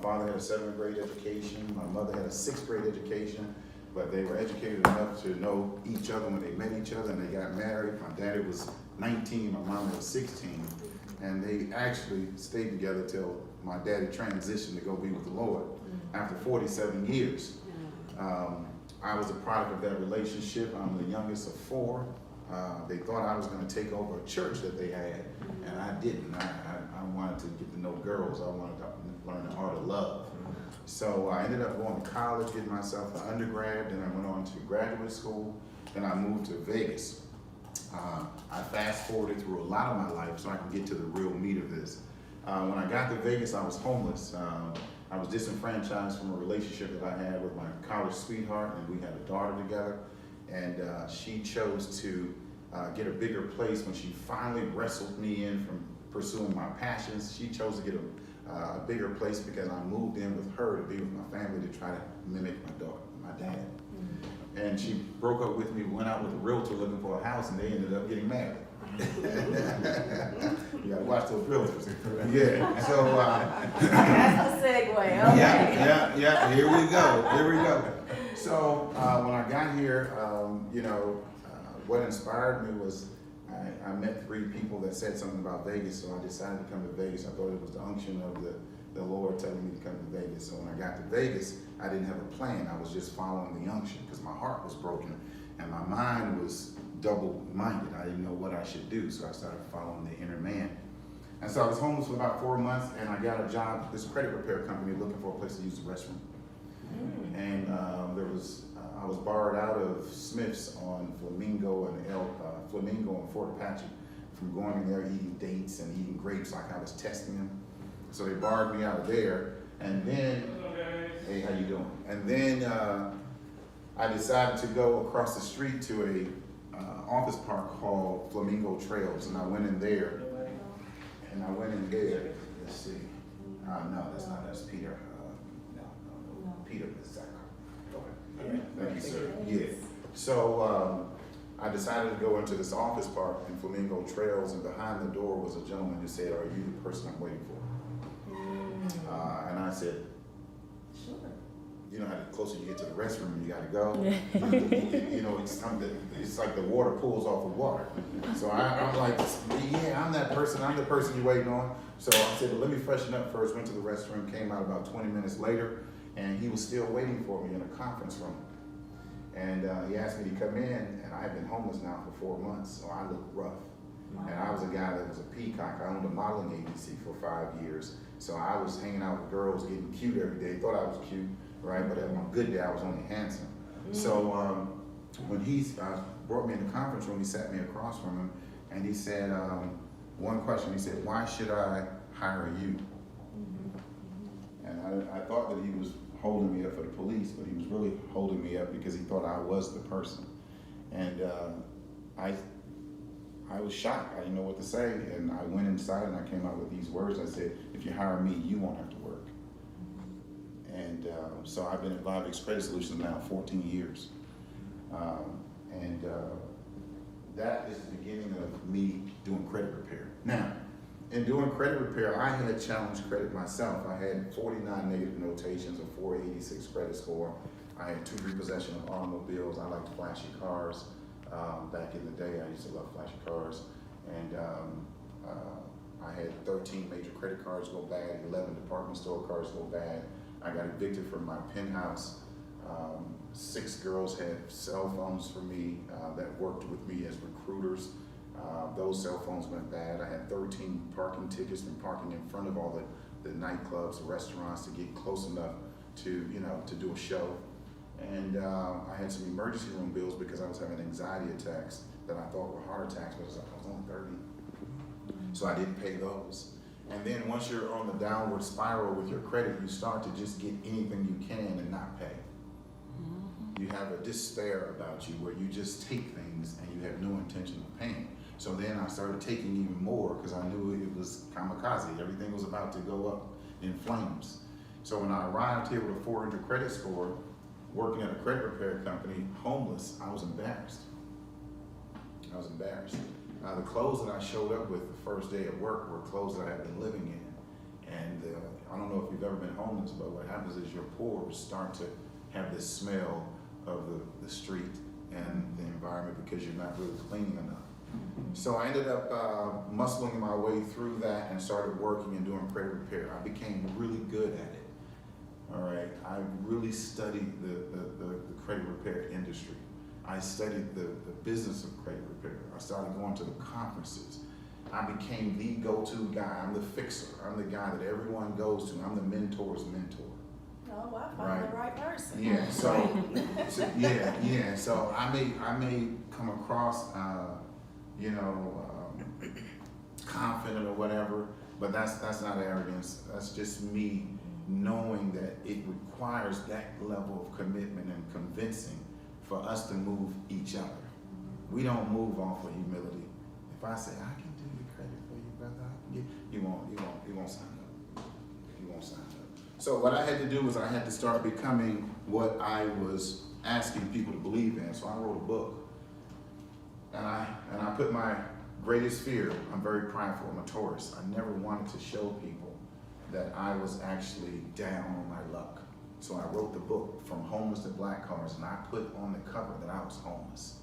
father had a 7th grade education. My mother had a 6th grade education, but they were educated enough to know each other when they met each other and they got married. My daddy was 19, my mom was 16, and they actually stayed together till my daddy transitioned to go be with the Lord after 47 years. I was a product of that relationship. I'm the youngest of 4. They thought I was going to take over a church that they had, and I didn't. I wanted to get to know girls. I wanted to learn the art of love. So I ended up going to college, getting myself an undergrad, then I went on to graduate school, then I moved to Vegas. I fast forwarded through a lot of my life so I can get to the real meat of this. When I got to Vegas, I was homeless. I was disenfranchised from a relationship that I had with my college sweetheart, and we had a daughter together. And she chose to get a bigger place when she finally wrestled me in from pursuing my passions. She chose to get a bigger place because I moved in with her to be with my family to try to mimic my dad. And she broke up with me, went out with a realtor looking for a house, and they ended up getting married. You gotta watch those realtors. Yeah, so. That's the segue, okay. Yeah, here we go. So when I got here, what inspired me was I met 3 people that said something about Vegas, so I decided to come to Vegas. I thought it was the unction of the Lord telling me to come to Vegas. So when I got to Vegas, I didn't have a plan. I was just following the unction because my heart was broken and my mind was double-minded. I didn't know what I should do, so I started following the inner man. And so I was homeless for about 4 months, and I got a job at this credit repair company looking for a place to use the restroom. And I was borrowed out of Smith's on Flamingo and Fort Apache from going in there eating dates and eating grapes like I was testing them. So they borrowed me out of there, and then, hey, how you doing? And then I decided to go across the street to a office park called Flamingo Trails, and I went in there. Let's see. No, that's Peter. No. Peter is Zach. Okay. Thank you, sir. Yeah. So I decided to go into this office park in Flamingo Trails, and behind the door was a gentleman who said, "Are you the person I'm waiting for?" And I said, "Sure." You know how the closer you get to the restroom, you gotta go. It's like the water pulls off the water. So I'm like, yeah, I'm that person. I'm the person you're waiting on. So I said, well, let me freshen up first. Went to the restroom, came out about 20 minutes later, and he was still waiting for me in a conference room. And he asked me to come in, and I had been homeless now for 4 months, so I looked rough. And I was a guy that was a peacock. I owned a modeling agency for 5 years. So I was hanging out with girls, getting cute every day. Thought I was cute, right? But on a good day, I was only handsome. So when he brought me in the conference room, he sat me across from him, and he said, one question, he said, "Why should I hire you?" And I thought that he was holding me up for the police, but he was really holding me up because he thought I was the person. And I was shocked. I didn't know what to say, and I went inside and I came out with these words. I said, "If you hire me, you won't have to work." And so I've been at Vivix Credit Solutions now 14 years. That is the beginning of me doing credit repair. Now, in doing credit repair, I had challenged credit myself. I had 49 negative notations, a 486 credit score. I had 2 repossession of automobiles. I liked flashy cars. Back in the day, I used to love flashy cars. And I had 13 major credit cards go bad, 11 department store cards go bad. I got evicted from my penthouse. 6 girls had cell phones for me that worked with me as recruiters. Those cell phones went bad. I had 13 parking tickets from parking in front of all the nightclubs, the restaurants to get close enough to do a show. And I had some emergency room bills because I was having anxiety attacks that I thought were heart attacks, but I was only 30. So I didn't pay those. And then once you're on the downward spiral with your credit, you start to just get anything you can and not pay. You have a despair about you where you just take things and you have no intention of paying. So then I started taking even more because I knew it was kamikaze. Everything was about to go up in flames. So when I arrived here with a 400 credit score, working at a credit repair company, homeless, I was embarrassed. The clothes that I showed up with the first day of work were clothes that I had been living in. And the I don't know if you've ever been homeless, but what happens is your pores start to have this smell of the street and the environment because you're not really cleaning enough. So I ended up muscling my way through that and started working and doing credit repair. I became really good at it. All right, I really studied the credit repair industry. I studied the business of credit repair. I started going to the conferences. I became the go-to guy. I'm the fixer. I'm the guy that everyone goes to. I'm the mentor's mentor. Oh, well, I found the right person. Yeah, so I may come across, confident or whatever, but that's not arrogance. That's just me knowing that it requires that level of commitment and convincing for us to move each other. We don't move off of humility. If I say I can do the credit for you, brother, you won't sign up. You won't sign up. So what I had to do was I had to start becoming what I was asking people to believe in. So I wrote a book, and I put my greatest fear. I'm very prideful. I'm a Taurus. I never wanted to show people that I was actually down on my luck. So I wrote the book, From Homeless to Blackcards, and I put on the cover that I was homeless.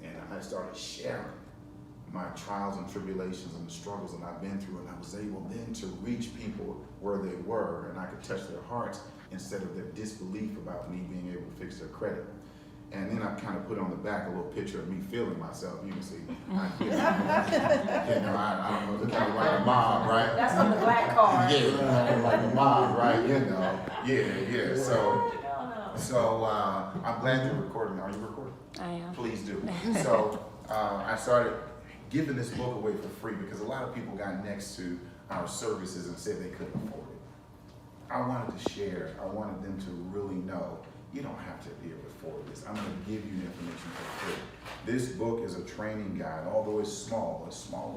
And I started sharing my trials and tribulations and the struggles that I've been through, and I was able then to reach people where they were, and I could touch their hearts instead of their disbelief about me being able to fix their credit. And then I kind of put on the back a little picture of me feeling myself. You can see, I don't know, look kind of like a mob, right? That's on the Blackcards. Yeah, like a mob, right? Yeah. So I'm glad you're recording. Are you recording? I am. Please do. So I started giving this book away for free because a lot of people got next to our services and said they couldn't afford it. I wanted to share. I wanted them to really know you don't have to be able to afford this. I'm going to give you the information for free. This book is a training guide, although it's small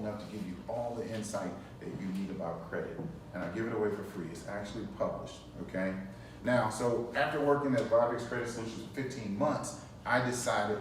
enough to give you all the insight that you need about credit. And I give it away for free. It's actually published, okay? Now, so after working at Vivix Credit Solutions for 15 months, I decided